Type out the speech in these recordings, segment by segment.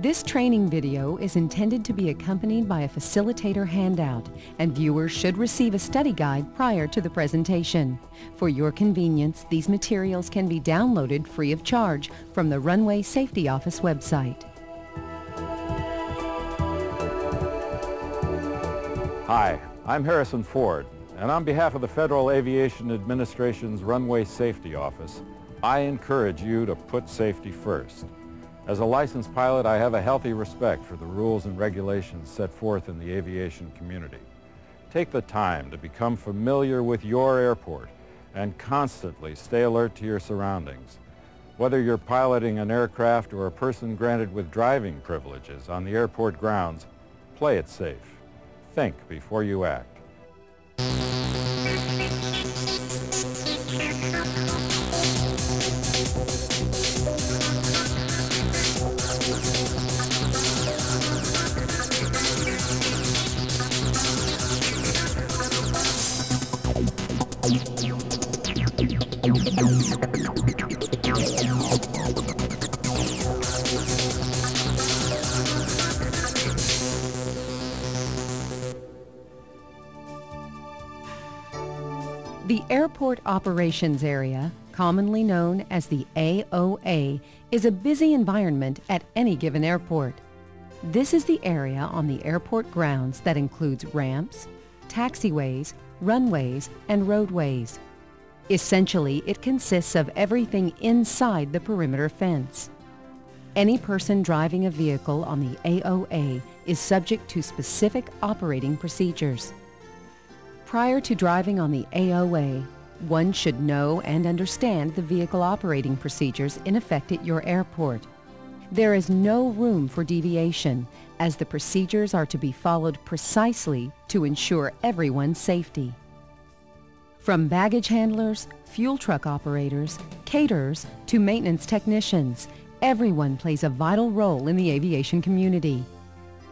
This training video is intended to be accompanied by a facilitator handout, and viewers should receive a study guide prior to the presentation. For your convenience, these materials can be downloaded free of charge from the Runway Safety Office website. Hi, I'm Harrison Ford, and on behalf of the Federal Aviation Administration's Runway Safety Office, I encourage you to put safety first. As a licensed pilot, I have a healthy respect for the rules and regulations set forth in the aviation community. Take the time to become familiar with your airport and constantly stay alert to your surroundings. Whether you're piloting an aircraft or a person granted with driving privileges on the airport grounds, play it safe. Think before you act. The Airport Operations Area, commonly known as the AOA, is a busy environment at any given airport. This is the area on the airport grounds that includes ramps, taxiways, runways, and roadways. Essentially, it consists of everything inside the perimeter fence. Any person driving a vehicle on the AOA is subject to specific operating procedures. Prior to driving on the AOA, one should know and understand the vehicle operating procedures in effect at your airport. There is no room for deviation, as the procedures are to be followed precisely to ensure everyone's safety. From baggage handlers, fuel truck operators, caterers, to maintenance technicians, everyone plays a vital role in the aviation community.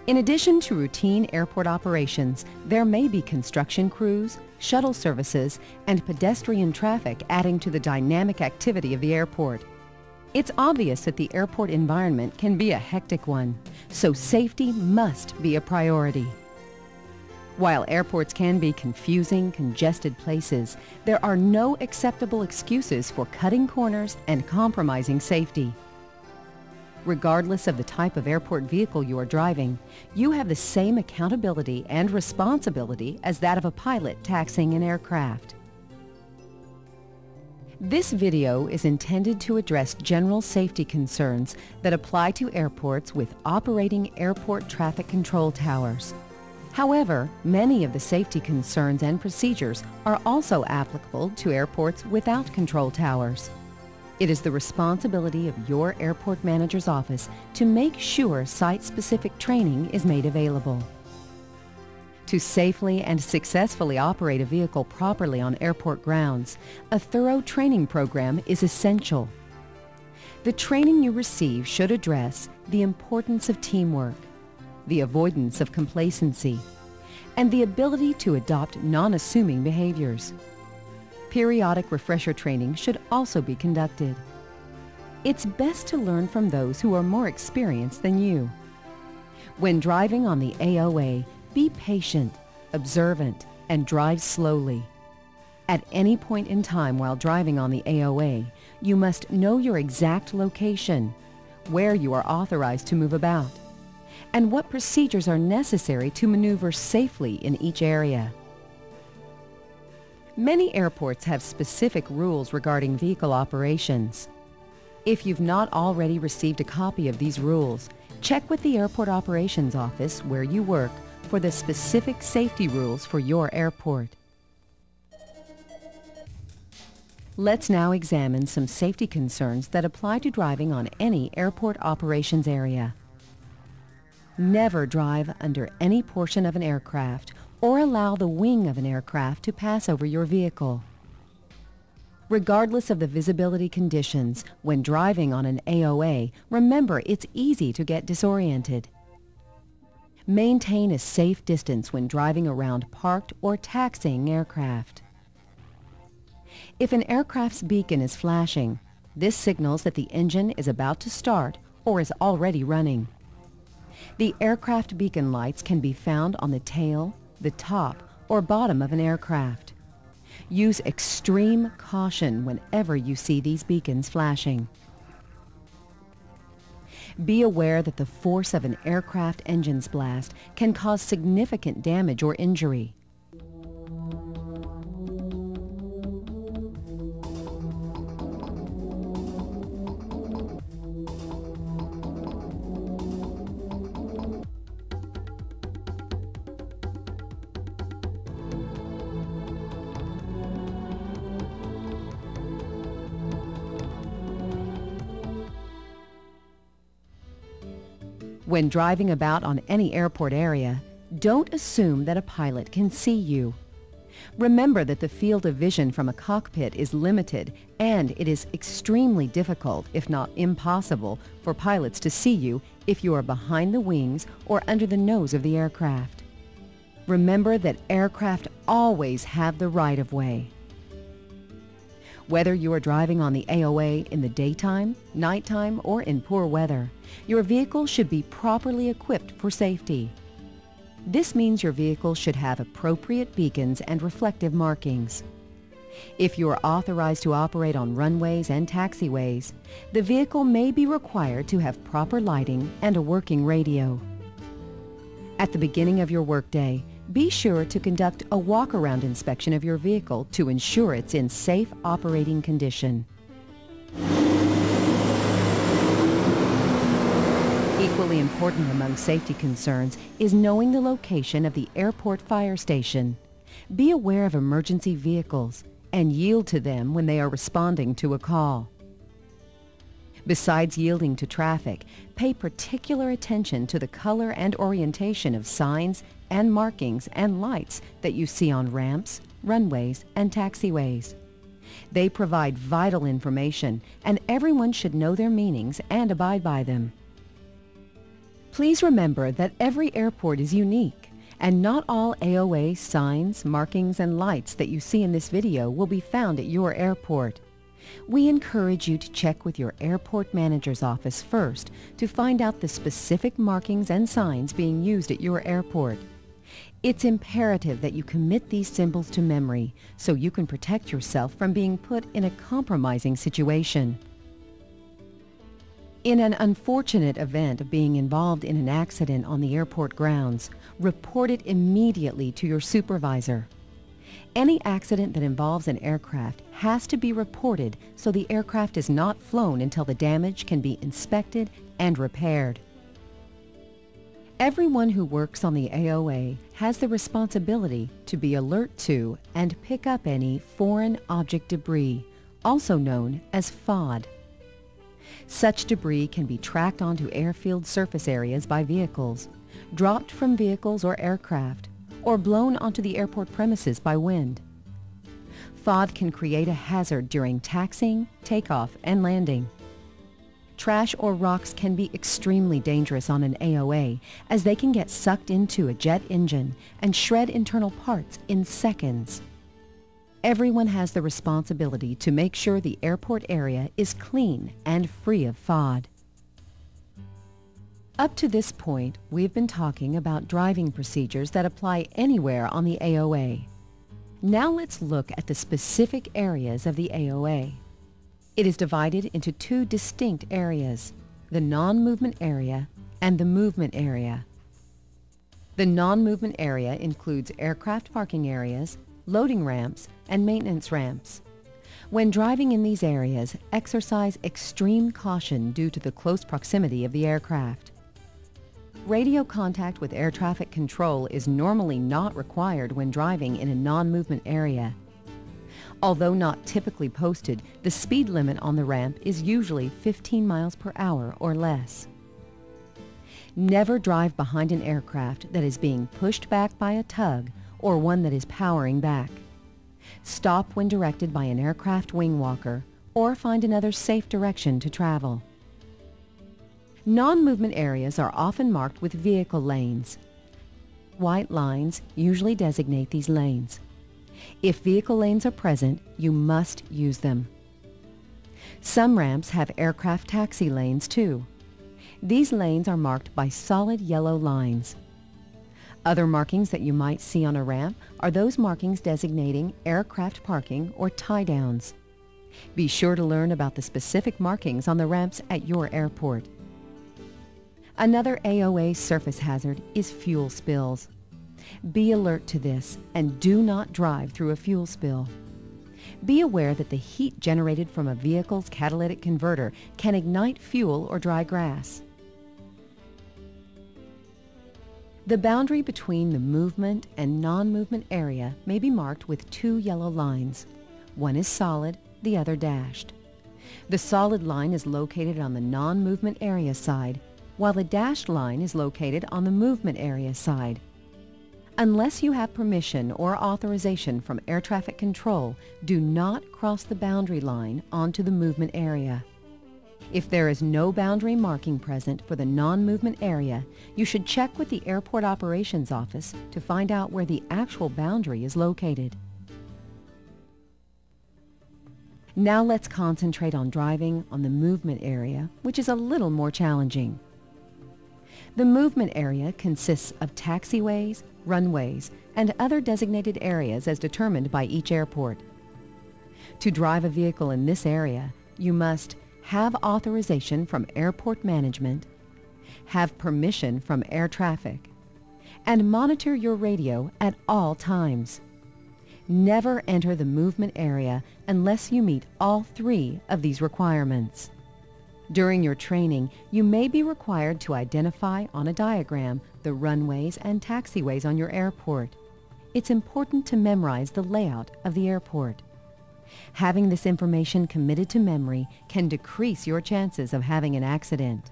In addition to routine airport operations, there may be construction crews, shuttle services, and pedestrian traffic adding to the dynamic activity of the airport. It's obvious that the airport environment can be a hectic one, so safety must be a priority. While airports can be confusing, congested places, there are no acceptable excuses for cutting corners and compromising safety. Regardless of the type of airport vehicle you are driving, you have the same accountability and responsibility as that of a pilot taxiing an aircraft. This video is intended to address general safety concerns that apply to airports with operating airport traffic control towers. However, many of the safety concerns and procedures are also applicable to airports without control towers. It is the responsibility of your airport manager's office to make sure site-specific training is made available. To safely and successfully operate a vehicle properly on airport grounds, a thorough training program is essential. The training you receive should address the importance of teamwork, the avoidance of complacency, and the ability to adopt non-assuming behaviors. Periodic refresher training should also be conducted. It's best to learn from those who are more experienced than you. When driving on the AOA, be patient, observant, and drive slowly. At any point in time while driving on the AOA, you must know your exact location, where you are authorized to move about, and what procedures are necessary to maneuver safely in each area. Many airports have specific rules regarding vehicle operations. If you've not already received a copy of these rules, check with the Airport Operations Office where you work for the specific safety rules for your airport. Let's now examine some safety concerns that apply to driving on any airport operations area. Never drive under any portion of an aircraft or allow the wing of an aircraft to pass over your vehicle. Regardless of the visibility conditions, when driving on an AOA, remember it's easy to get disoriented. Maintain a safe distance when driving around parked or taxiing aircraft. If an aircraft's beacon is flashing, this signals that the engine is about to start or is already running. The aircraft beacon lights can be found on the tail, the top, or bottom of an aircraft. Use extreme caution whenever you see these beacons flashing. Be aware that the force of an aircraft engine's blast can cause significant damage or injury. When driving about on any airport area, don't assume that a pilot can see you. Remember that the field of vision from a cockpit is limited, and it is extremely difficult, if not impossible, for pilots to see you if you are behind the wings or under the nose of the aircraft. Remember that aircraft always have the right-of-way. Whether you are driving on the AOA in the daytime, nighttime, or in poor weather, your vehicle should be properly equipped for safety. This means your vehicle should have appropriate beacons and reflective markings. If you are authorized to operate on runways and taxiways, the vehicle may be required to have proper lighting and a working radio. At the beginning of your workday, be sure to conduct a walk-around inspection of your vehicle to ensure it's in safe operating condition. Equally important among safety concerns is knowing the location of the airport fire station. Be aware of emergency vehicles and yield to them when they are responding to a call. Besides yielding to traffic, pay particular attention to the color and orientation of signs and markings and lights that you see on ramps, runways, and taxiways. They provide vital information, and everyone should know their meanings and abide by them. Please remember that every airport is unique, and not all AOA signs, markings, and lights that you see in this video will be found at your airport. We encourage you to check with your airport manager's office first to find out the specific markings and signs being used at your airport. It's imperative that you commit these symbols to memory so you can protect yourself from being put in a compromising situation. In an unfortunate event of being involved in an accident on the airport grounds, report it immediately to your supervisor. Any accident that involves an aircraft has to be reported so the aircraft is not flown until the damage can be inspected and repaired. Everyone who works on the AOA has the responsibility to be alert to and pick up any foreign object debris, also known as FOD. Such debris can be tracked onto airfield surface areas by vehicles, dropped from vehicles or aircraft, or blown onto the airport premises by wind. FOD can create a hazard during taxiing, takeoff, and landing. Trash or rocks can be extremely dangerous on an AOA as they can get sucked into a jet engine and shred internal parts in seconds. Everyone has the responsibility to make sure the airport area is clean and free of FOD. Up to this point, we've been talking about driving procedures that apply anywhere on the AOA. Now let's look at the specific areas of the AOA. It is divided into two distinct areas, the non-movement area and the movement area. The non-movement area includes aircraft parking areas, loading ramps, and maintenance ramps. When driving in these areas, exercise extreme caution due to the close proximity of the aircraft. Radio contact with air traffic control is normally not required when driving in a non-movement area. Although not typically posted, the speed limit on the ramp is usually 15 miles per hour or less. Never drive behind an aircraft that is being pushed back by a tug or one that is powering back. Stop when directed by an aircraft wing walker or find another safe direction to travel. Non-movement areas are often marked with vehicle lanes. White lines usually designate these lanes. If vehicle lanes are present, you must use them. Some ramps have aircraft taxi lanes too. These lanes are marked by solid yellow lines. Other markings that you might see on a ramp are those markings designating aircraft parking or tie-downs. Be sure to learn about the specific markings on the ramps at your airport. Another AOA surface hazard is fuel spills. Be alert to this and do not drive through a fuel spill. Be aware that the heat generated from a vehicle's catalytic converter can ignite fuel or dry grass. The boundary between the movement and non-movement area may be marked with two yellow lines. One is solid, the other dashed. The solid line is located on the non-movement area side, while the dashed line is located on the movement area side. Unless you have permission or authorization from air traffic control, do not cross the boundary line onto the movement area. If there is no boundary marking present for the non-movement area, you should check with the Airport Operations Office to find out where the actual boundary is located. Now let's concentrate on driving on the movement area, which is a little more challenging. The movement area consists of taxiways, runways, and other designated areas as determined by each airport. To drive a vehicle in this area, you must have authorization from airport management, have permission from air traffic, and monitor your radio at all times. Never enter the movement area unless you meet all three of these requirements. During your training, you may be required to identify on a diagram the runways and taxiways on your airport. It's important to memorize the layout of the airport. Having this information committed to memory can decrease your chances of having an accident.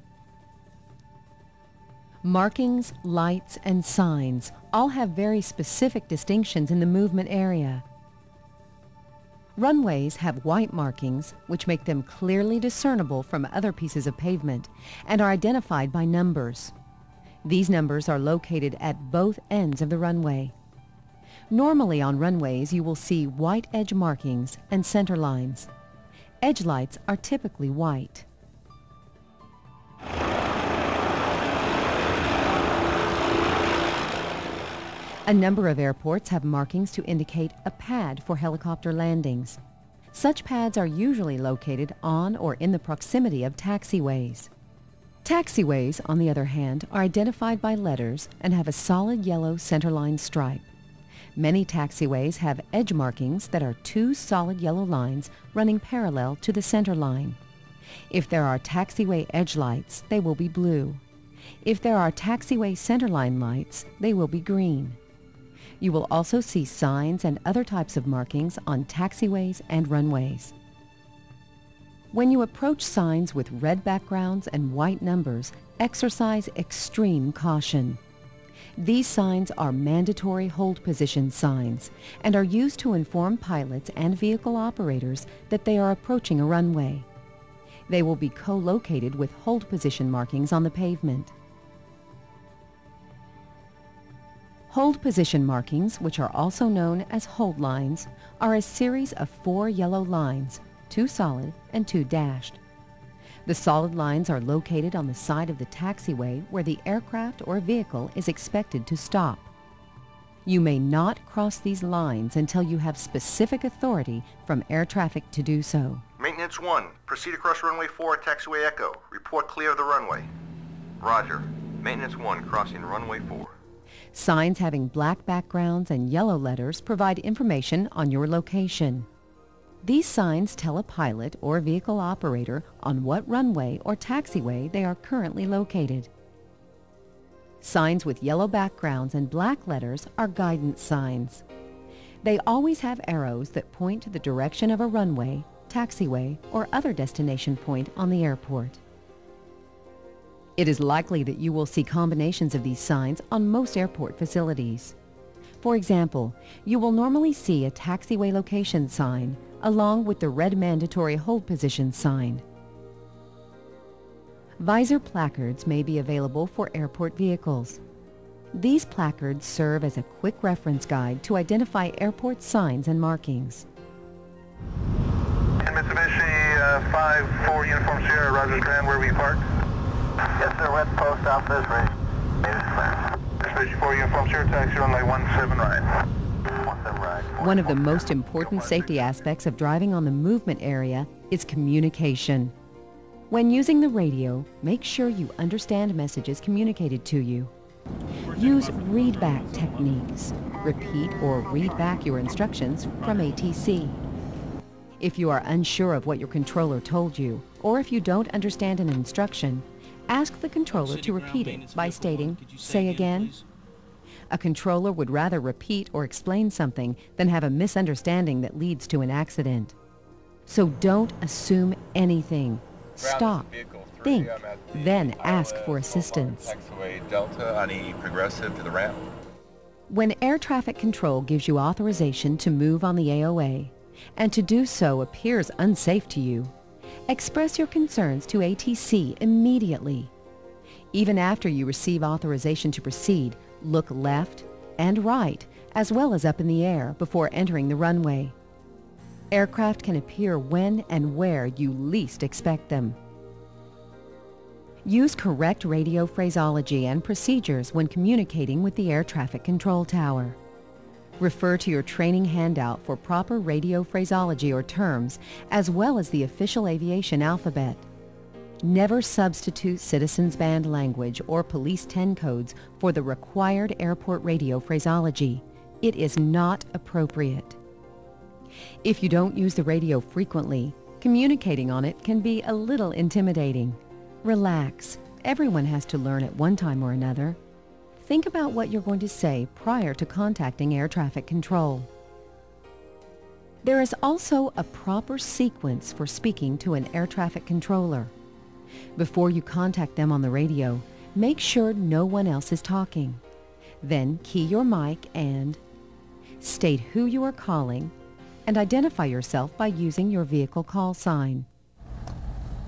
Markings, lights, and signs all have very specific distinctions in the movement area. Runways have white markings, which make them clearly discernible from other pieces of pavement and are identified by numbers. These numbers are located at both ends of the runway. Normally on runways you will see white edge markings and center lines. Edge lights are typically white. A number of airports have markings to indicate a pad for helicopter landings. Such pads are usually located on or in the proximity of taxiways. Taxiways, on the other hand, are identified by letters and have a solid yellow centerline stripe. Many taxiways have edge markings that are two solid yellow lines running parallel to the center line. If there are taxiway edge lights, they will be blue. If there are taxiway centerline lights, they will be green. You will also see signs and other types of markings on taxiways and runways. When you approach signs with red backgrounds and white numbers, exercise extreme caution. These signs are mandatory hold position signs and are used to inform pilots and vehicle operators that they are approaching a runway. They will be co-located with hold position markings on the pavement. Hold position markings, which are also known as hold lines, are a series of 4 yellow lines, 2 solid and 2 dashed. The solid lines are located on the side of the taxiway where the aircraft or vehicle is expected to stop. You may not cross these lines until you have specific authority from air traffic to do so. Maintenance 1, proceed across runway 4 at taxiway Echo. Report clear of the runway. Roger. Maintenance 1, crossing runway 4. Signs having black backgrounds and yellow letters provide information on your location. These signs tell a pilot or vehicle operator on what runway or taxiway they are currently located. Signs with yellow backgrounds and black letters are guidance signs. They always have arrows that point to the direction of a runway, taxiway, or other destination point on the airport. It is likely that you will see combinations of these signs on most airport facilities. For example, you will normally see a taxiway location sign along with the red mandatory hold position sign. Visor placards may be available for airport vehicles. These placards serve as a quick reference guide to identify airport signs and markings. Mitsubishi 5-4 Uniform Sierra, Roger Grand, where we park? Yes, sir. West Post Office, ready. Dispatch 4, uniform share taxi runway 17 right. 17 right. One of the most important safety aspects of driving on the movement area is communication. When using the radio, make sure you understand messages communicated to you. Use readback techniques. Repeat or read back your instructions from ATC. If you are unsure of what your controller told you, or if you don't understand an instruction, ask the controller to repeat it by stating, "Say again." A controller would rather repeat or explain something than have a misunderstanding that leads to an accident. So don't assume anything. Stop, think, then ask for assistance. Taxiway Delta on E progressive to the ramp. When air traffic control gives you authorization to move on the AOA, and to do so appears unsafe to you, express your concerns to ATC immediately. Even after you receive authorization to proceed, look left and right, as well as up in the air before entering the runway. Aircraft can appear when and where you least expect them. Use correct radio phraseology and procedures when communicating with the air traffic control tower. Refer to your training handout for proper radio phraseology or terms, as well as the official aviation alphabet. Never substitute Citizens Band language or Police 10 codes for the required airport radio phraseology. It is not appropriate. If you don't use the radio frequently, communicating on it can be a little intimidating. Relax. Everyone has to learn at one time or another. Think about what you're going to say prior to contacting air traffic control. There is also a proper sequence for speaking to an air traffic controller. Before you contact them on the radio, make sure no one else is talking. Then key your mic and state who you are calling and identify yourself by using your vehicle call sign.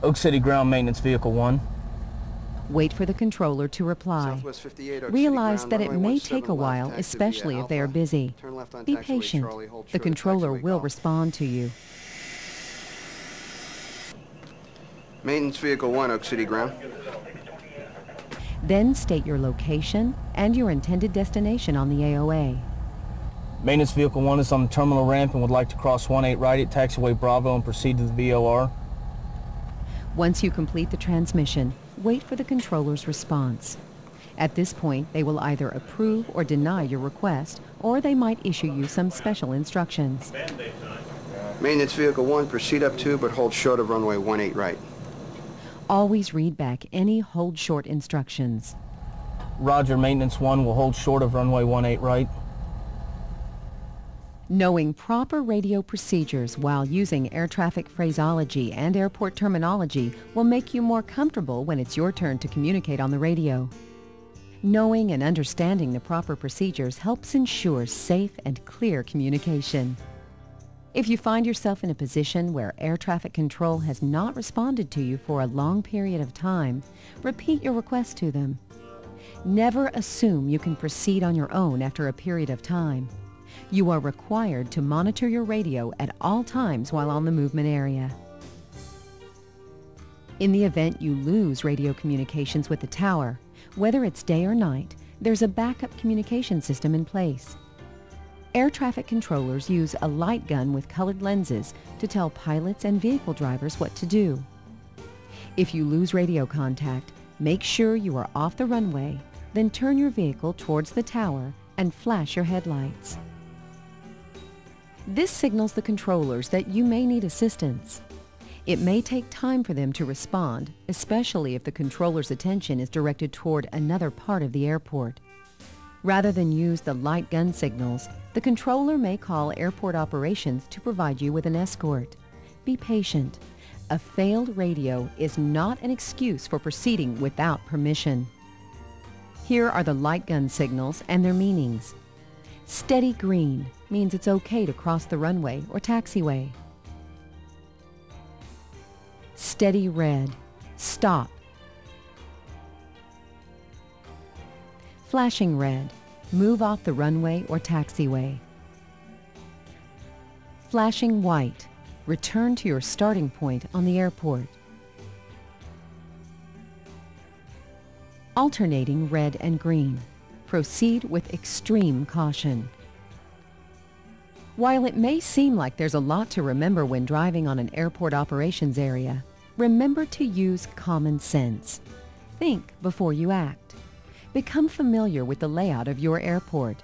Oak City Ground Maintenance Vehicle 1. Wait for the controller to reply. Realize that it may take a while, especially if they are busy. Be patient. The controller will respond to you. Maintenance Vehicle 1, Oak City Ground. Then state your location and your intended destination on the AOA. Maintenance Vehicle 1 is on the terminal ramp and would like to cross 18 right at Taxiway Bravo and proceed to the VOR. Once you complete the transmission, wait for the controller's response. At this point, they will either approve or deny your request, or they might issue you some special instructions. Maintenance Vehicle 1, proceed up to but hold short of runway 18 right. Always read back any hold short instructions. Roger, Maintenance 1 will hold short of runway 18 right. Knowing proper radio procedures while using air traffic phraseology and airport terminology will make you more comfortable when it's your turn to communicate on the radio. Knowing and understanding the proper procedures helps ensure safe and clear communication. If you find yourself in a position where air traffic control has not responded to you for a long period of time, repeat your request to them. Never assume you can proceed on your own after a period of time. You are required to monitor your radio at all times while on the movement area. In the event you lose radio communications with the tower, whether it's day or night, there's a backup communication system in place. Air traffic controllers use a light gun with colored lenses to tell pilots and vehicle drivers what to do. If you lose radio contact, make sure you are off the runway, then turn your vehicle towards the tower and flash your headlights. This signals the controllers that you may need assistance. It may take time for them to respond, especially if the controller's attention is directed toward another part of the airport. Rather than use the light gun signals, the controller may call airport operations to provide you with an escort. Be patient. A failed radio is not an excuse for proceeding without permission. Here are the light gun signals and their meanings. Steady green means it's okay to cross the runway or taxiway. Steady red, stop. Flashing red, move off the runway or taxiway. Flashing white, return to your starting point on the airport. alternating red and green. Proceed with extreme caution. While it may seem like there's a lot to remember when driving on an airport operations area, remember to use common sense. Think before you act. Become familiar with the layout of your airport.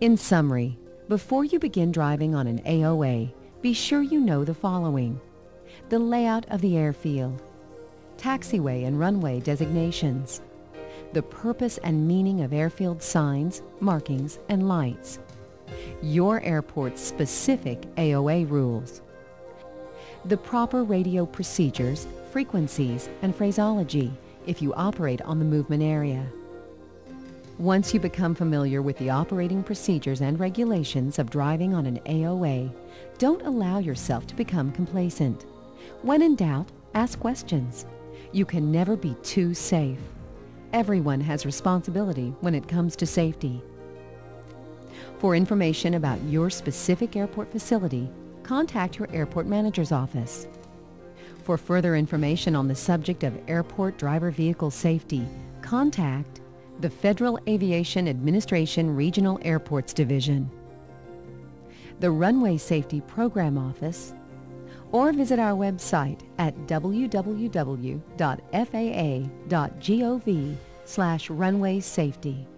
In summary, before you begin driving on an AOA, be sure you know the following: the layout of the airfield, taxiway and runway designations, the purpose and meaning of airfield signs, markings, and lights, your airport's specific AOA rules, the proper radio procedures, frequencies, and phraseology if you operate on the movement area. Once you become familiar with the operating procedures and regulations of driving on an AOA, don't allow yourself to become complacent. When in doubt, ask questions. You can never be too safe. Everyone has responsibility when it comes to safety. For information about your specific airport facility, contact your airport manager's office. For further information on the subject of airport driver vehicle safety, contact the Federal Aviation Administration Regional Airports Division, the Runway Safety Program Office, or visit our website at www.faa.gov/runway safety.